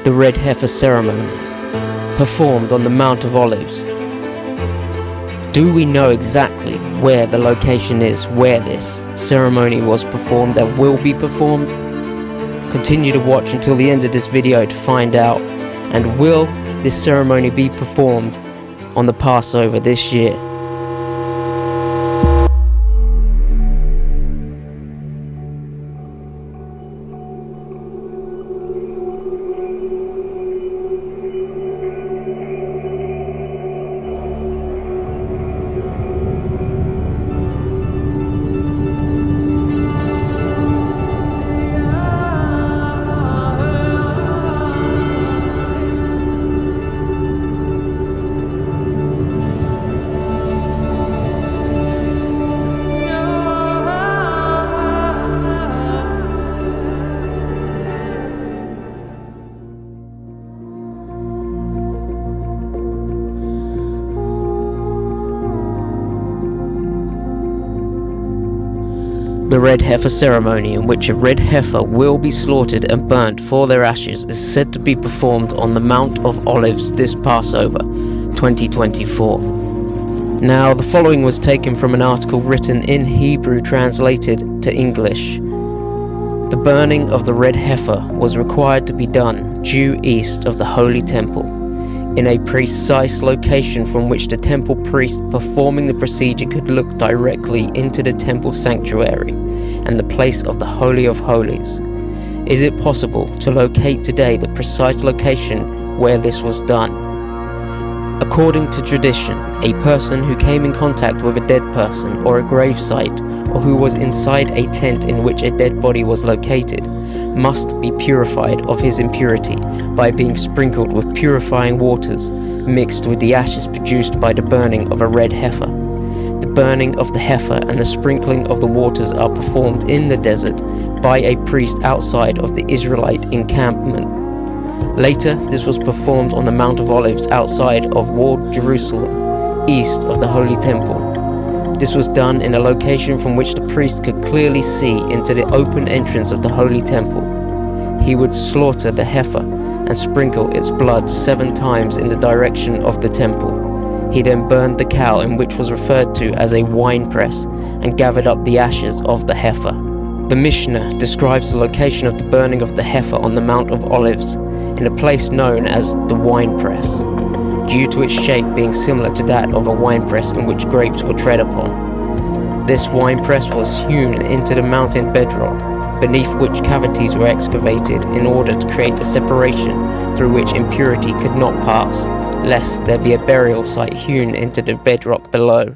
The red heifer ceremony, performed on the Mount of Olives. Do we know exactly where the location is where this ceremony was performed and will be performed? Continue to watch until the end of this video to find out. And will this ceremony be performed on the Passover this year? The red heifer ceremony, in which a red heifer will be slaughtered and burnt for their ashes, is said to be performed on the Mount of Olives this Passover 2024. Now, the following was taken from an article written in Hebrew translated to English. The burning of the red heifer was required to be done due east of the Holy Temple, in a precise location from which the temple priest performing the procedure could look directly into the temple sanctuary and the place of the Holy of Holies. Is it possible to locate today the precise location where this was done? According to tradition, a person who came in contact with a dead person or a grave site, or who was inside a tent in which a dead body was located, must be purified of his impurity by being sprinkled with purifying waters mixed with the ashes produced by the burning of a red heifer. The burning of the heifer and the sprinkling of the waters are performed in the desert by a priest outside of the Israelite encampment. Later, this was performed on the Mount of Olives outside of walled Jerusalem, east of the Holy Temple. This was done in a location from which the priest could clearly see into the open entrance of the Holy Temple. He would slaughter the heifer and sprinkle its blood 7 times in the direction of the temple. He then burned the cow, in which was referred to as a winepress, and gathered up the ashes of the heifer. The Mishnah describes the location of the burning of the heifer on the Mount of Olives, in a place known as the winepress, due to its shape being similar to that of a winepress in which grapes were tread upon. This winepress was hewn into the mountain bedrock, beneath which cavities were excavated in order to create a separation through which impurity could not pass, lest there be a burial site hewn into the bedrock below.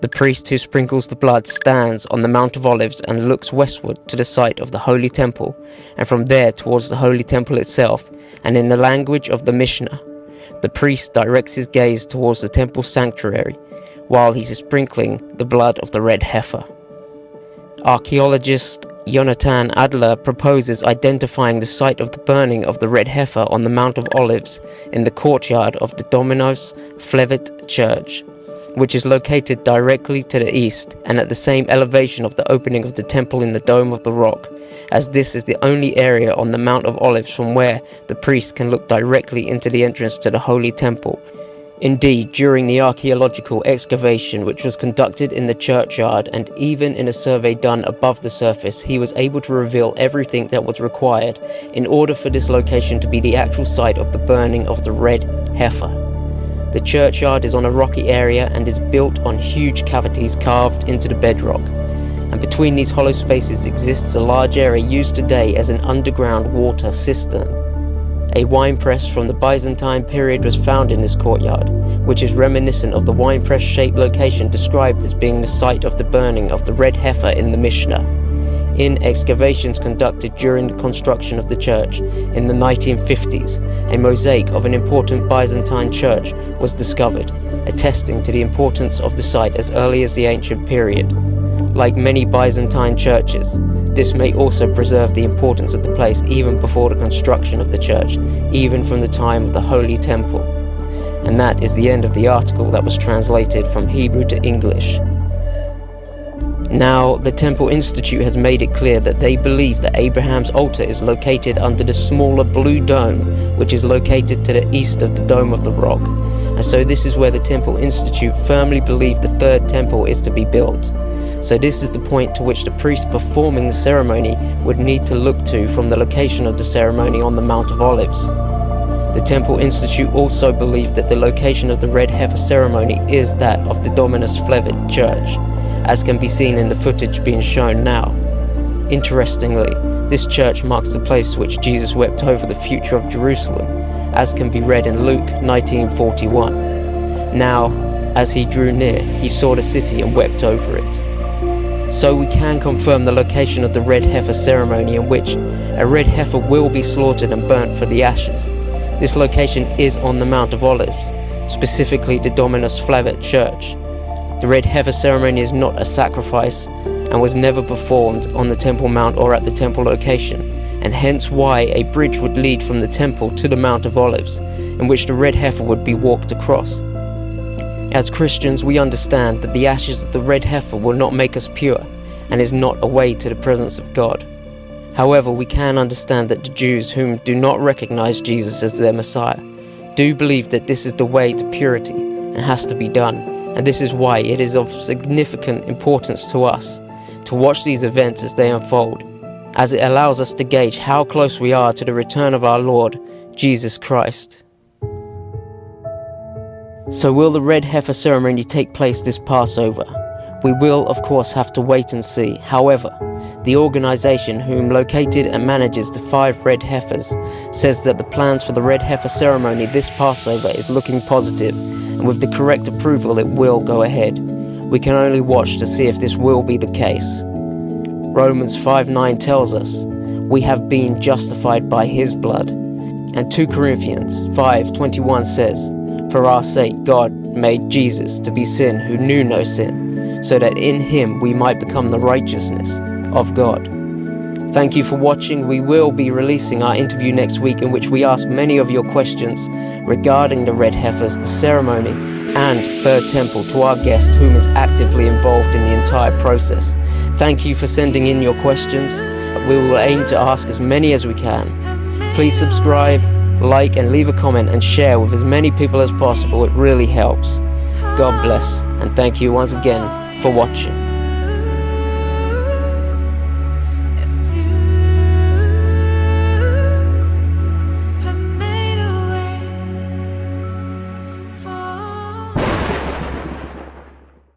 The priest who sprinkles the blood stands on the Mount of Olives and looks westward to the site of the Holy Temple, and from there towards the Holy Temple itself, and in the language of the Mishnah, the priest directs his gaze towards the temple sanctuary, while he is sprinkling the blood of the red heifer. Archaeologist Jonathan Adler proposes identifying the site of the burning of the red heifer on the Mount of Olives in the courtyard of the Dominos Flevit Church, which is located directly to the east and at the same elevation of the opening of the temple in the Dome of the Rock, as this is the only area on the Mount of Olives from where the priest can look directly into the entrance to the Holy Temple. Indeed, during the archaeological excavation which was conducted in the churchyard, and even in a survey done above the surface, he was able to reveal everything that was required in order for this location to be the actual site of the burning of the red heifer. The churchyard is on a rocky area and is built on huge cavities carved into the bedrock, and between these hollow spaces exists a large area used today as an underground water cistern. A winepress from the Byzantine period was found in this courtyard, which is reminiscent of the winepress-shaped location described as being the site of the burning of the red heifer in the Mishnah. In excavations conducted during the construction of the church in the 1950s, a mosaic of an important Byzantine church was discovered, attesting to the importance of the site as early as the ancient period. Like many Byzantine churches, this may also preserve the importance of the place even before the construction of the church, even from the time of the Holy Temple. And that is the end of the article that was translated from Hebrew to English. Now, the Temple Institute has made it clear that they believe that Abraham's altar is located under the smaller blue dome, which is located to the east of the Dome of the Rock. And so this is where the Temple Institute firmly believe the third temple is to be built. So this is the point to which the priest performing the ceremony would need to look to from the location of the ceremony on the Mount of Olives. The Temple Institute also believe that the location of the red heifer ceremony is that of the Dominus Flevit Church, as can be seen in the footage being shown now. Interestingly, this church marks the place which Jesus wept over the future of Jerusalem, as can be read in Luke 19:41. Now, as he drew near, he saw the city and wept over it. So we can confirm the location of the red heifer ceremony, in which a red heifer will be slaughtered and burnt for the ashes. This location is on the Mount of Olives, specifically the Dominus Flevit Church. The red heifer ceremony is not a sacrifice and was never performed on the Temple Mount or at the temple location, and hence why a bridge would lead from the temple to the Mount of Olives, in which the red heifer would be walked across. As Christians, we understand that the ashes of the red heifer will not make us pure and is not a way to the presence of God. However, we can understand that the Jews, whom do not recognize Jesus as their Messiah, do believe that this is the way to purity and has to be done. And this is why it is of significant importance to us to watch these events as they unfold, as it allows us to gauge how close we are to the return of our Lord, Jesus Christ. So will the red heifer ceremony take place this Passover? We will, of course, have to wait and see. However, the organization whom located and manages the 5 red heifers says that the plans for the red heifer ceremony this Passover is looking positive, and with the correct approval it will go ahead. We can only watch to see if this will be the case. Romans 5:9 tells us, we have been justified by his blood. And 2 Corinthians 5:21 says, for our sake God made Jesus to be sin who knew no sin, so that in him we might become the righteousness of God. Thank you for watching. We will be releasing our interview next week, in which we ask many of your questions regarding the red heifers, the ceremony, and third temple to our guest, whom is actively involved in the entire process. Thank you for sending in your questions. We will aim to ask as many as we can. Please subscribe, like, and leave a comment and share with as many people as possible. It really helps. God bless, and thank you once again for watching.